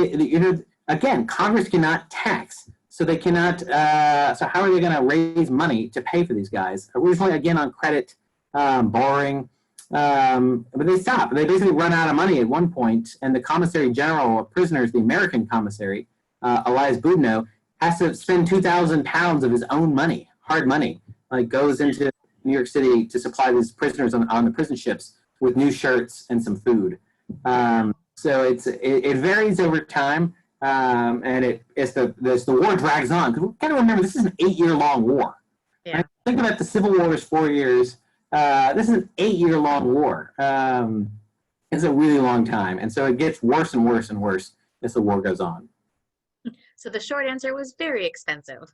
again, Congress cannot tax, so they cannot. So how are they going to raise money to pay for these guys? Originally, again, on credit, borrowing, but they stop. They basically run out of money at one point, and the Commissary General of Prisoners, the American Commissary, Elias Boudinot, has to spend 2,000 pounds of his own money, hard money, goes into New York City to supply these prisoners on the prison ships with new shirts and some food. So it varies over time, and as the war drags on, because we've got to remember this is an 8-year-long war. Yeah. Right? Think about the Civil War is 4 years. This is an 8-year-long war. It's a really long time, and so it gets worse and worse and worse as the war goes on. So the short answer was very expensive.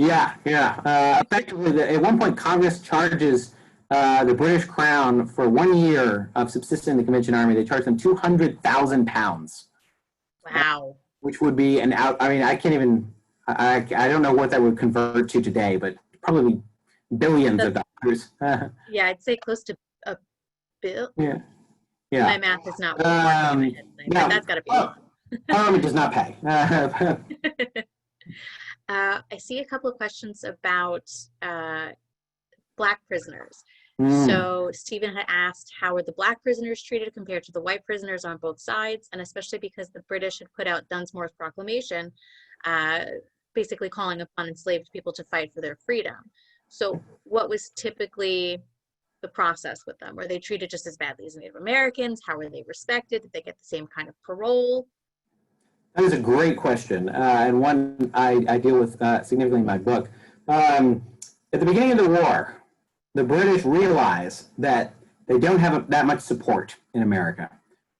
Yeah, yeah. Effectively, at one point, Congress charges the British Crown for 1 year of subsisting the Convention Army. They charge them £200,000, Wow. which would be an out. I mean, I can't even. I don't know what that would convert to today, but probably billions of dollars. Yeah, I'd say close to a bill. Yeah, My yeah. math is not working in my head tonight, but that's got to be Parliament does not pay. it. I see a couple of questions about Black prisoners. So Stephen had asked, how were the Black prisoners treated compared to the white prisoners on both sides? And especially because the British had put out Dunsmore's proclamation, basically calling upon enslaved people to fight for their freedom. So what was typically the process with them? Were they treated just as badly as Native Americans? How were they respected? Did they get the same kind of parole? That is a great question, and one I deal with significantly in my book. At the beginning of the war, the British realize that they don't have that much support in America.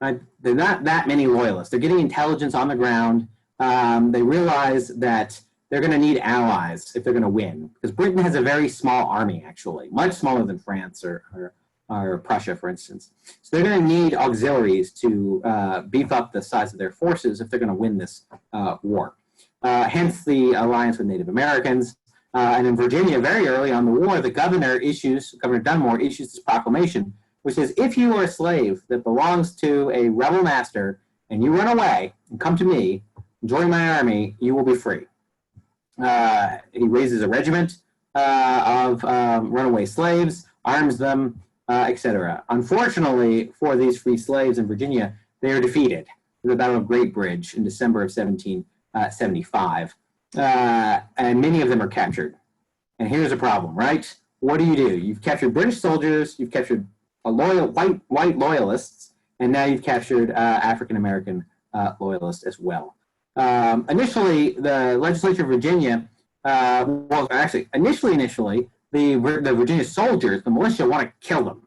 Right? There are not that many loyalists. They're getting intelligence on the ground. They realize that they're going to need allies if they're going to win, because Britain has a very small army, actually, much smaller than France or Prussia, for instance. So they're going to need auxiliaries to beef up the size of their forces if they're going to win this war. Hence the alliance with Native Americans. And in Virginia, very early on in the war, Governor Dunmore issues this proclamation, which says, if you are a slave that belongs to a rebel master and you run away and come to me, join my army, you will be free. He raises a regiment of runaway slaves, arms them, etc. Unfortunately for these free slaves in Virginia, they are defeated in the Battle of Great Bridge in December of 1775. And many of them are captured. And here's the problem, right? What do? You've captured British soldiers, you've captured white loyalists, and now you've captured African-American loyalists as well. Initially, the legislature of Virginia, initially, the Virginia soldiers, the militia, want to kill them.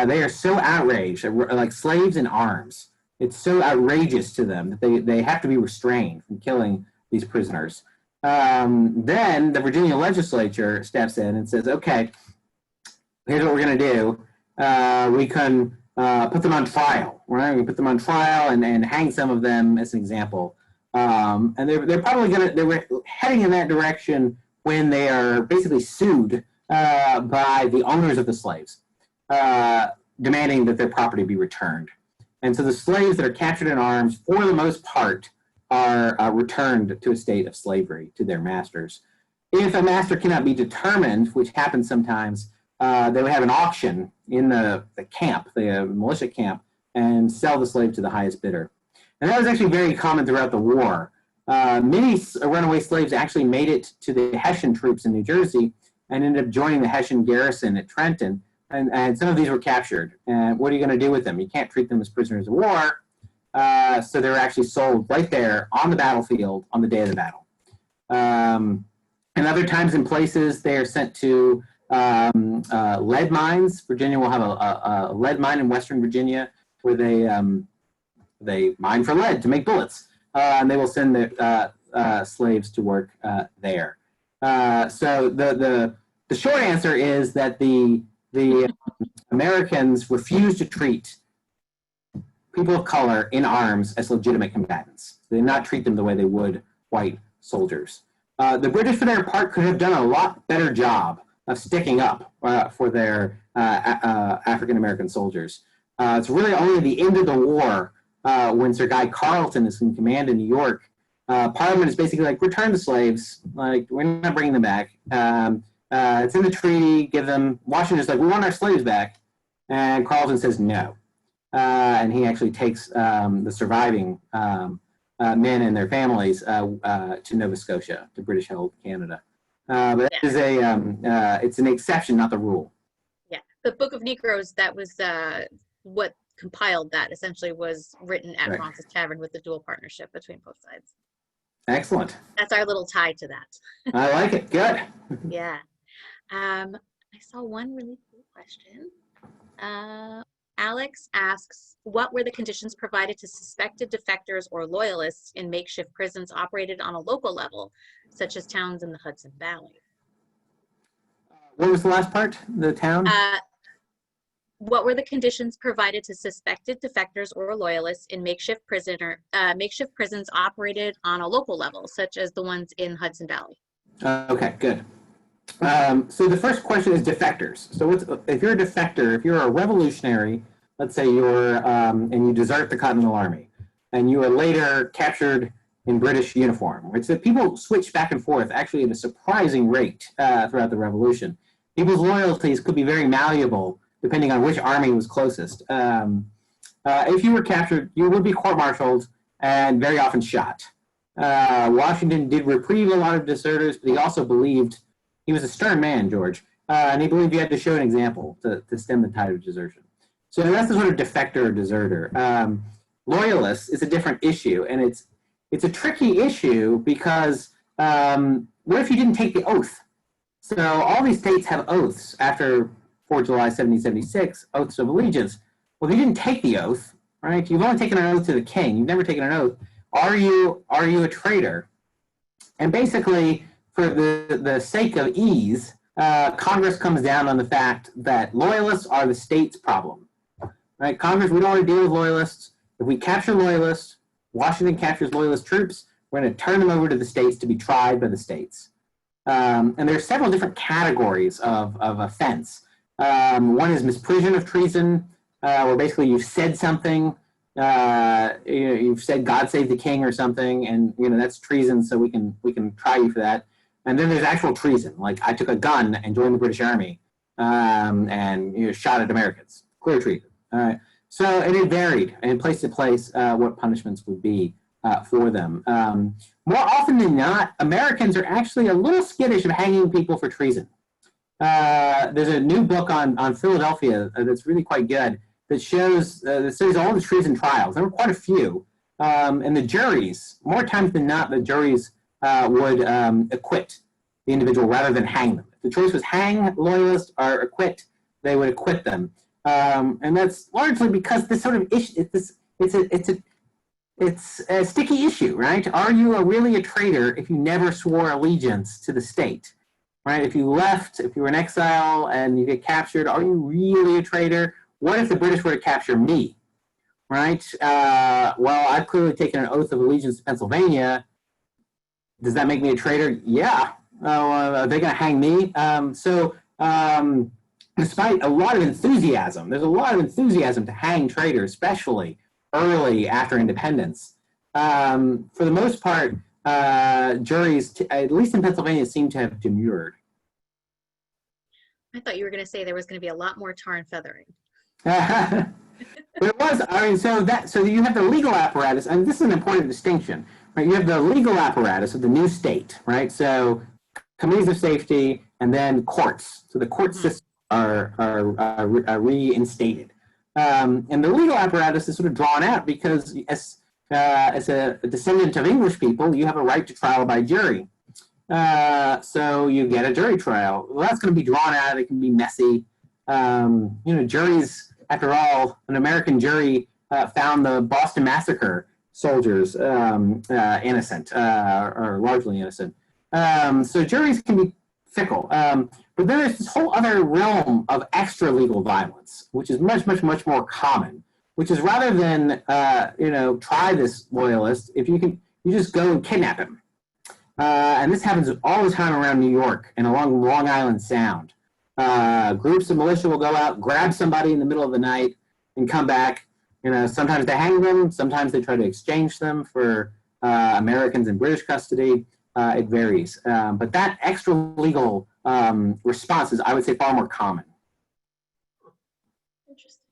They are so outraged, like slaves in arms. It's so outrageous to them that they have to be restrained from killing these prisoners. Then the Virginia legislature steps in and says, okay, here's what we're going to do. We can put them on trial, right? We put them on trial and hang some of them as an example. And they're probably they were heading in that direction when they are basically sued by the owners of the slaves, demanding that their property be returned. And so the slaves that are captured in arms, for the most part, are returned to a state of slavery to their masters. If a master cannot be determined, which happens sometimes, they would have an auction in the camp, the militia camp, and sell the slave to the highest bidder. And that was actually very common throughout the war. Many runaway slaves actually made it to the Hessian troops in New Jersey and ended up joining the Hessian garrison at Trenton. And some of these were captured. And what are you going to do with them? You can't treat them as prisoners of war. So they were actually sold right there on the battlefield on the day of the battle. And other times and places, they are sent to lead mines. Virginia will have a lead mine in Western Virginia where they mine for lead to make bullets. And they will send their slaves to work there. So the short answer is that the Americans refused to treat people of color in arms as legitimate combatants. They did not treat them the way they would white soldiers. The British, for their part, could have done a lot better job of sticking up for their African-American soldiers. It's really only at the end of the war, when Sir Guy Carleton is in command in New York, Parliament is basically like, return the slaves. Like, we're not bringing them back. It's in the treaty, give them, Washington's like, we want our slaves back. And Carleton says no. And he actually takes the surviving men and their families to Nova Scotia, to British-held Canada. But that is it's an exception, not the rule. Yeah, the Book of Negroes, that was what compiled that, essentially was written at Fraunces Tavern with the dual partnership between both sides. Excellent. That's our little tie to that. I like it. Good. Yeah. I saw one really cool question. Alex asks, what were the conditions provided to suspected defectors or loyalists in makeshift prisons operated on a local level, such as towns in the Hudson Valley? What was the last part? The town? What were the conditions provided to suspected defectors or loyalists in makeshift prisons operated on a local level, such as the ones in Hudson Valley? Okay, good. So the first question is defectors. So if you're a defector, if you're a revolutionary, let's say you're, and you desert the Continental Army, and you are later captured in British uniform, which people switch back and forth actually at a surprising rate throughout the Revolution. People's loyalties could be very malleable depending on which army was closest. If you were captured, you would be court-martialed and very often shot. Washington did reprieve a lot of deserters, but he also believed, he was a stern man, George, and he believed you had to show an example to stem the tide of desertion. So that's the sort of defector or deserter. Loyalists is a different issue, and it's a tricky issue because what if you didn't take the oath? So all these states have oaths after 4 July 1776, oaths of allegiance. Well, if you didn't take the oath, right? You've only taken an oath to the king. You've never taken an oath. Are you a traitor? And basically, for the sake of ease, Congress comes down on the fact that loyalists are the state's problem. Right? Congress, we don't want to deal with loyalists. If we capture loyalists, Washington captures loyalist troops, we're going to turn them over to the states to be tried by the states. And there are several different categories of offense. One is misprision of treason, where basically you've said something, you've said "God save the king" or something, and that's treason. So we can try you for that. And then there's actual treason, like I took a gun and joined the British Army, and shot at Americans. Clear treason. All right. So and it varied, and place to place, what punishments would be for them. More often than not, Americans are actually a little skittish of hanging people for treason. There's a new book on Philadelphia that's really quite good that shows all the treason trials. There were quite a few, and the juries, more times than not, the juries would acquit the individual rather than hang them. If the choice was hang loyalists or acquit, they would acquit them, and that's largely because this sort of issue, it's a sticky issue, right? Are you really a traitor if you never swore allegiance to the state? Right? If you left, if you were in exile and you get captured, are you really a traitor? What if the British were to capture me? Right? Well, I've clearly taken an oath of allegiance to Pennsylvania. Does that make me a traitor? Yeah. Are they going to hang me? Despite a lot of enthusiasm, there's a lot of enthusiasm to hang traitors, especially early after independence. For the most part, juries, at least in Pennsylvania, seem to have demurred. I thought you were going to say there was going to be a lot more tar and feathering. But it was, so you have the legal apparatus, and this is an important distinction, right? You have the legal apparatus of the new state, right? So committees of safety and then courts. So the court systems are reinstated. And the legal apparatus is sort of drawn out because as a descendant of English people, you have a right to trial by jury. So you get a jury trial. Well, that's going to be drawn out. It can be messy. Juries, after all, an American jury found the Boston Massacre soldiers innocent, or largely innocent. So juries can be fickle. But then there's this whole other realm of extra legal violence, which is much, much, much more common, which is rather than, try this loyalist, if you just go and kidnap him. And this happens all the time around New York and along Long Island Sound. Groups of militia will go out, grab somebody in the middle of the night, and come back. Sometimes they hang them, sometimes they try to exchange them for Americans in British custody. It varies. But that extra legal response is, I would say, far more common. Interesting.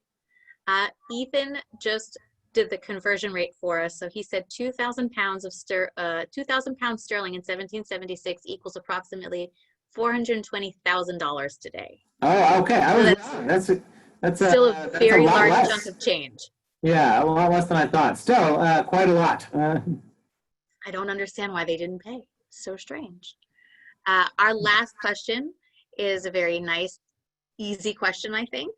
Ethan just did the conversion rate for us. So he said 2,000 pounds sterling in 1776 equals approximately $420,000 today. Oh, okay. I was wrong. That's still a very large chunk of change. Yeah, a lot less than I thought. Still, quite a lot. I don't understand why they didn't pay. So strange. Our last question is a very nice, easy question, I think.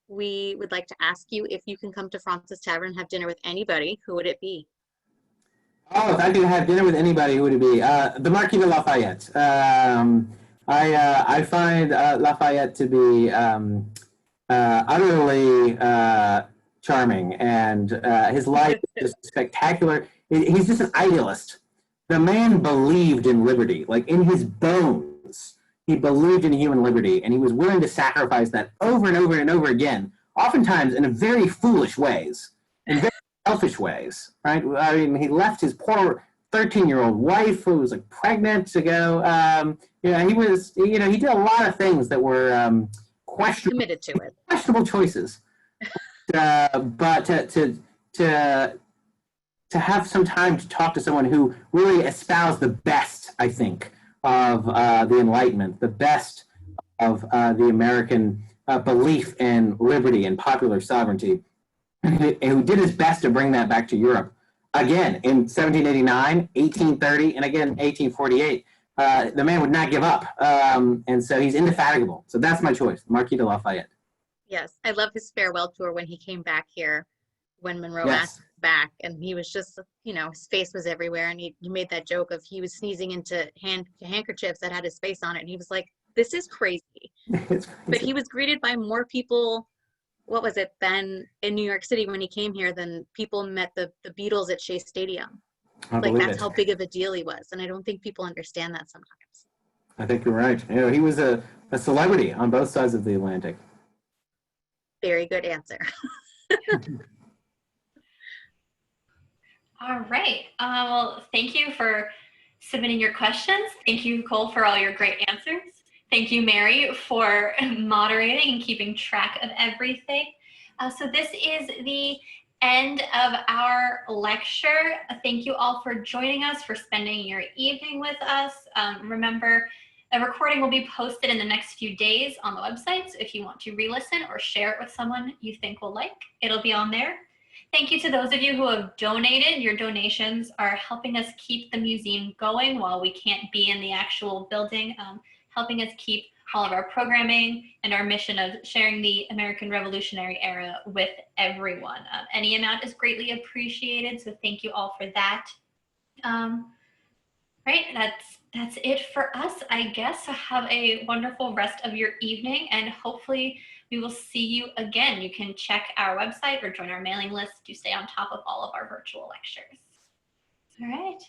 we would like to ask you if you can come to Fraunces Tavern and have dinner with anybody, who would it be? Oh, if I could have dinner with anybody, who would it be? The Marquis de Lafayette. I find Lafayette to be utterly charming, and his life is just spectacular. He's just an idealist. The man believed in liberty, like in his bones. He believed in human liberty, and he was willing to sacrifice that over and over and over again, oftentimes in very foolish ways, in very selfish ways, right? I mean, he left his poor 13-year-old wife who was like pregnant to go. He was, he did a lot of things that were Committed to it. questionable choices. But to have some time to talk to someone who really espoused the best, I think, of the Enlightenment, the best of the American belief in liberty and popular sovereignty, and who did his best to bring that back to Europe. Again, in 1789, 1830, and again, 1848, the man would not give up. And so he's indefatigable. So that's my choice, Marquis de Lafayette. Yes, I love his farewell tour when he came back here, when Monroe Yes. asked back, and he was just, his face was everywhere, and he made that joke of he was sneezing into handkerchiefs that had his face on it, and he was like, this is crazy. It's But he was greeted by more people, what was it, than in New York City when he came here, than people met the Beatles at Shea Stadium. I Like, believe that's it. how big of a deal he was, and I don't think people understand that sometimes. I think you're right. He was a celebrity on both sides of the Atlantic. Very good answer. All right. Well, thank you for submitting your questions. Thank you, Cole, for all your great answers. Thank you, Mary, for moderating and keeping track of everything. So this is the end of our lecture. Thank you all for joining us, for spending your evening with us. Remember, a recording will be posted in the next few days on the website, so if you want to re-listen or share it with someone you think will like, it'll be on there. Thank you to those of you who have donated. Your donations are helping us keep the museum going while we can't be in the actual building, helping us keep all of our programming and our mission of sharing the American Revolutionary era with everyone. Any amount is greatly appreciated, so thank you all for that. Right, that's it for us, I guess. So have a wonderful rest of your evening, and hopefully we will see you again. You can check our website or join our mailing list to stay on top of all of our virtual lectures. All right.